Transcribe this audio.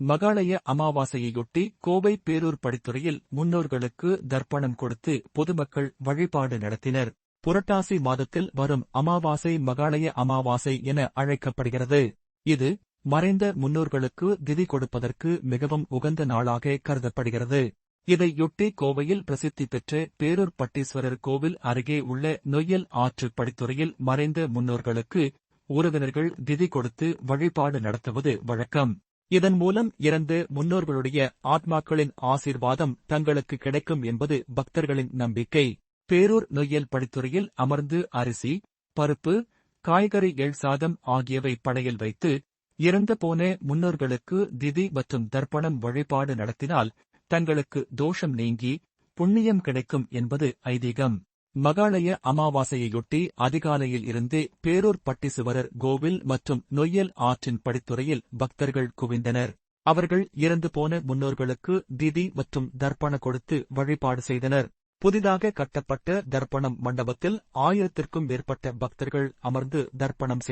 மகாளய அமாவாசையையொட்டி கோவை பேரூர் படித்துறையில் முன்னோர்களுக்கு தர்ப்பணம் கொடுத்து பொதுமக்கள் வழிபாடு நடத்தினர். புரட்டாசி மாதத்தில் வரும் அமாவாசை மகாளய அமாவாசை என அழைக்கப்படுகிறது. இது மறைந்த முன்னோர்களுக்கு திதி கொடுப்பதற்கு மிகவும் உகந்த நாளாக கருதப்படுகிறது. இதையொட்டி கோவையில் பிரசித்தி பெற்ற பேரூர் பட்டீஸ்வரர் கோவில் அருகே உள்ள நொய்யல் ஆற்று படித்துறையில் மறைந்த முன்னோர்களுக்கு உறவினர்கள் திதி கொடுத்து வழிபாடு நடத்துவது வழக்கம். இதன் மூலம் இறந்த முன்னோர்களுடைய ஆத்மாக்களின் ஆசீர்வாதம் தங்களுக்கு கிடைக்கும் என்பது பக்தர்களின் நம்பிக்கை. பேரூர் நொய்யல் படித்துறையில் அமர்ந்து அரிசி, பருப்பு, காய்கறி, எள் சாதம் ஆகியவை படையல் வைத்து இறந்து போன முன்னோர்களுக்கு திதி மற்றும் தர்ப்பணம் வழிபாடு நடத்தினால் தங்களுக்கு தோஷம் நீங்கி புண்ணியம் கிடைக்கும் என்பது ஐதீகம். மகாளய அமாவாசையையொட்டி அதிகாலையில் இருந்தே பேரூர் பட்டீஸ்வரர் கோவில் மற்றும் நொய்யல் ஆற்றின் படித்துறையில் பக்தர்கள் குவிந்தனர். அவர்கள் இறந்து போன முன்னோர்களுக்கு திதி மற்றும் தர்ப்பண கொடுத்து வழிபாடு செய்தனர். புதிதாக கட்டப்பட்ட தர்ப்பணம் மண்டபத்தில் 1000க்கும் மேற்பட்ட பக்தர்கள் அமர்ந்து தர்ப்பணம் செய்தனர்.